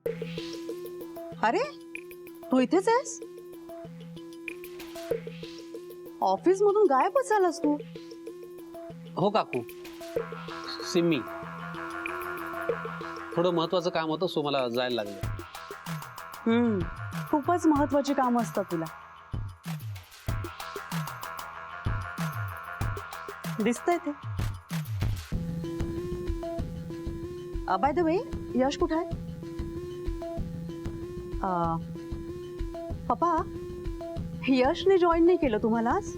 अरे तू इथेच आहेस? ऑफिस मधून गायबच झालास तू. हो काकू, सिम्मी थोडं महत्वाचं काम होतं, सो मला जायला लागलं. खूपच महत्वाची कामं असतात तुला. दिसतंय ते. बाय द वे, यश कुठे आहे? पप्पा, यशने जॉईन नाही केलं तुम्हाला आज?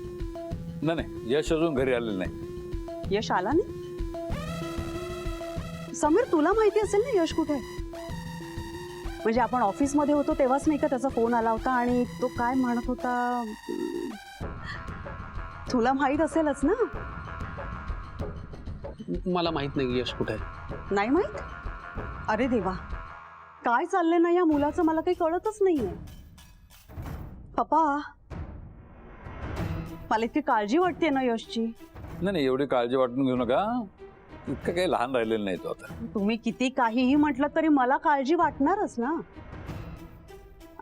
नाही, यश अजून घरी आलेलं नाही. यश आला नाही? समीर, तुला माहिती असेल ना यश कुठे आहे? म्हणजे आपण ऑफिसमध्ये होतो तेव्हाच नाही का त्याचा फोन आला होता आणि तो काय म्हणत होता, तुला माहित असेलच ना? मला माहित नाही यश कुठे आहे. नाही माहित? अरे देवा, काय चाललंय ना या मुलाचं मला काही कळतच नाहीये. पप्पा, मला इतकी काळजी वाटते ना यशची. नाही, एवढी काळजी वाटून घेऊ नका. इतकं काही लहान राहिलेलं नाही तो आता. तुम्ही किती काहीही म्हटलं तरी मला काळजी वाटणारच ना.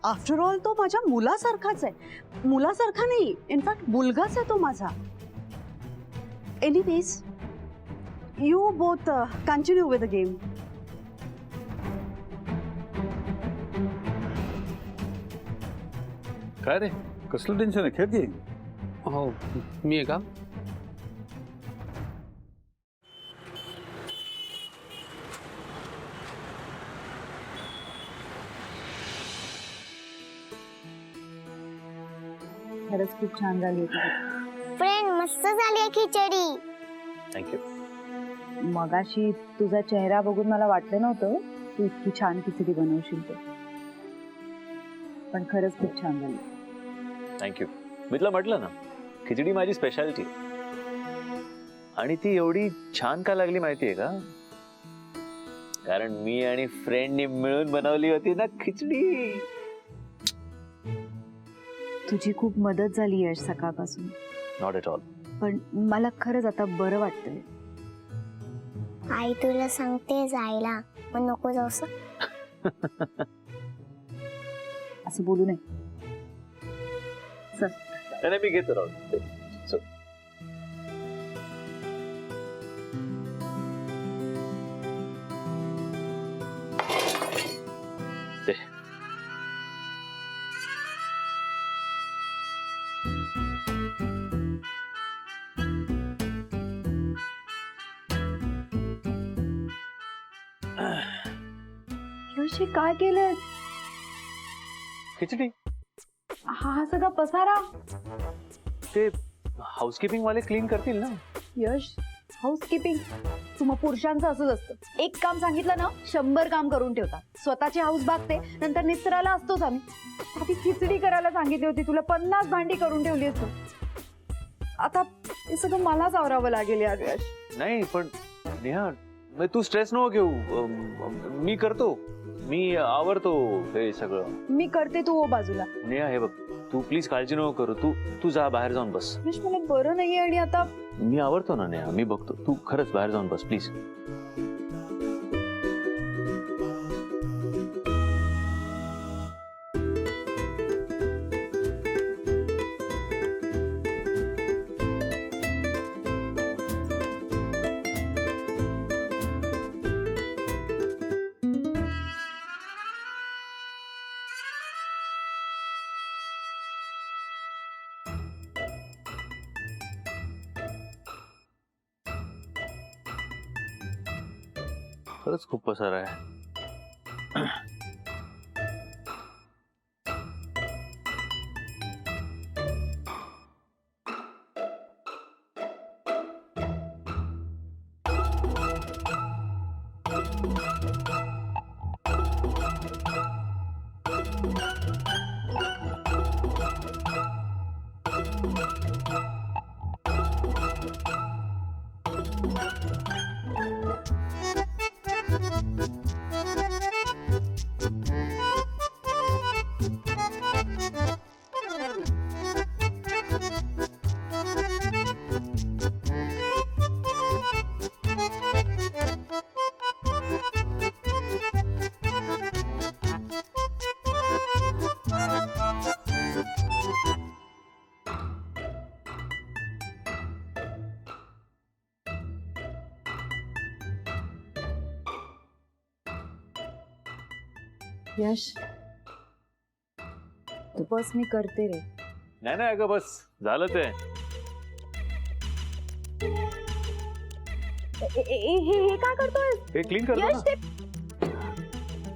आफ्टर ऑल तो माझ्या मुलासारखाच आहे. मुलासारखा नाही, इनफॅक्ट मुलगाच आहे तो माझा. Anyways, you both continue with the game. काय रे, कसलं टेन्शन आहे? खेळ की. हो, मी आहे का? खरंच खूप छान झाली होती. फ्रेंड, मस्त झाली आहे खिचडी. थँक्यू. मगाशी तुझा चेहरा बघून मला वाटलं नव्हतं तू इतकी छान खिचडी बनवशील ते. पण खरंच खूप छान झाली. थँक्यू. मी तुला म्हटलं ना, खिचडी माझी स्पेशालिटी. आणि ती एवढी छान का लागली माहितीये का? कारण मी आणि फ्रेंडनी मिळून बनवली होती ना खिचडी. तुझी खूप मदत झाली यश सकाळपासून. Not at all. पण मला खरंच आता बरं वाटतंय. आई तुला सांगते जायला, पण नको जाऊस. असं बोलू नये. त्याने मी घेतो राहू. चल. दे. यश, हे काय केलंय? खिचडी. हा सगळा पसारा. ते हाऊसकीपिंग वाले क्लीन करतील ना. यश, हाऊसकीपिंग तू मग पुरुषांचं असंच असतं. एक काम सांगितलं ना 100 काम करून ठेवतात. स्वतःची हाऊस भागते, नंतर निसरायला असतोच आम्ही. आधी खिचडी करायला सांगितली होती तुला, 50 भांडी करून ठेवली असतो. आता हे सगळं मलाच आवरावं लागेल यार यश. नाही पण नेहा, तू स्ट्रेस नको घेऊ. मी करतो, मी आवरतो हे सगळं. मी करते, तू हो बाजूला. नेहा, हे बघ, तू प्लीज काळजी नको करू. तू जा, बाहेर जाऊन बस. यश, मला बरं नाहीये आणि आता मी आवडतो ना नेहा, मी बघतो. तू खरंच बाहेर जाऊन बस प्लीज. खरंच खूप पसारा आहे. यश तू बस, मी करते रे. नाही नाही अगं बस झालं ते. हे काय करतोय हे क्लीन करतो यश? ना.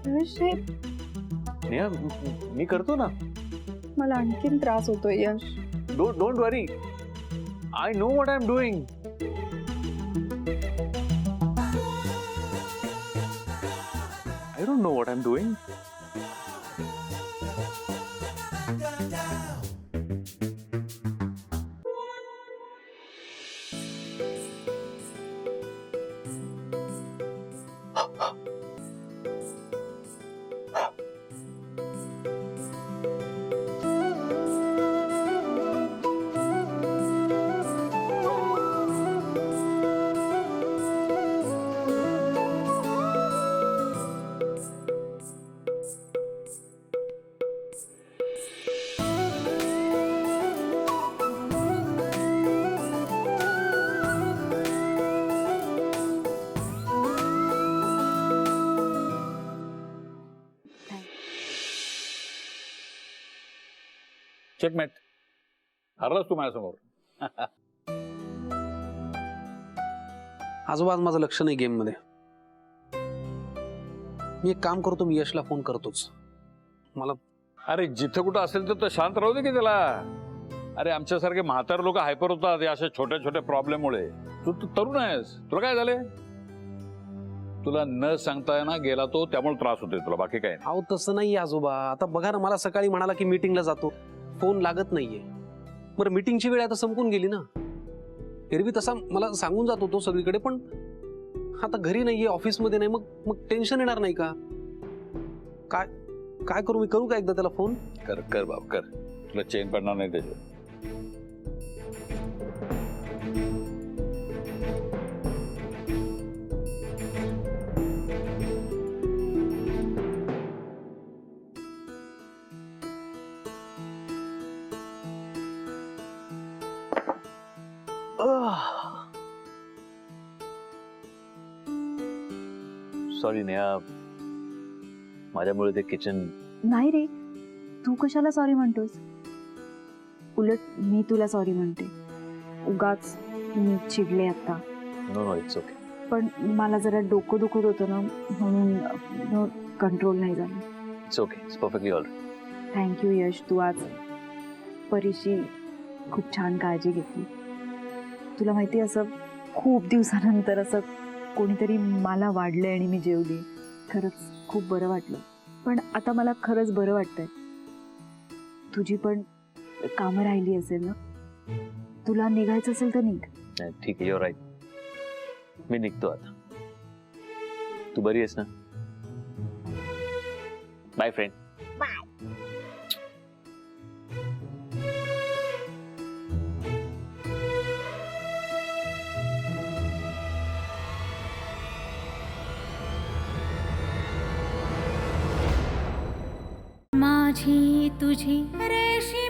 ते यश, हे नेहा मी करतो ना. मला आणखीन त्रास होतोय Yash. Don't worry, I know what I am doing. I don't know what I'm doing. Checkmate. हरलास तू माझ्यासमोर. आजोबा आज माझं लक्ष नाही गेम मध्ये. मी एक काम करतो, मी यशला फोन करतोच. मला अरे जिथं कुठं असेल तर शांत राहू दे की त्याला. अरे आमच्यासारखे म्हातारे लोक हायपर होतात या अशा छोट्या छोट्या प्रॉब्लेममुळे. तू तरुण आहेस, तुला काय झाले? तुला न सांगता ना गेला तो, त्यामुळे त्रास होतोय तुला, बाकी काय नाही. अहो तसं नाही आजोबा. आता बघा ना, मला सकाळी म्हणाला की मीटिंगला जातो, फोन लागत नाहीये. बरं मीटिंगची वेळ आता संपून गेली ना. एरवी तसा मला सांगून जात होतो सगळीकडे, पण आता घरी नाहीये, ऑफिसमध्ये नाही. मग टेन्शन येणार नाही का? काय काय करू मी? करू का एकदा त्याला फोन? कर कर बाब कर, तुला चेन पडणार नाही त्याच्यावर. सॉरी नेहा, माझ्यामुळे ते किचन. नाही रे, तू कशाला सॉरी म्हणतोस? उलट मी तुला सॉरी म्हणते. उगाच मी चिडले आता. No it's okay. पण मला जरा डोकं दुखत होतं ना, म्हणून कंट्रोल नाही झालं. It's okay, it's perfectly all right. Thank you Yash, तू आज परीची खूप छान काळजी घेतली. तुला माहिती, असं खूप दिवसानंतर असं कोणीतरी मला वाढलंय आणि मी जेवली. खरंच खूप बरं वाटलं. पण आता मला खरंच बरं वाटतंय. तुझी पण कामं राहिली असेल ना, तुला निघायचं असेल तर निघ. ठीक आहे, युअर राईट. मी निघतो आता. तू बरी आहेस ना? Bye friend. माझी तुझी रेषी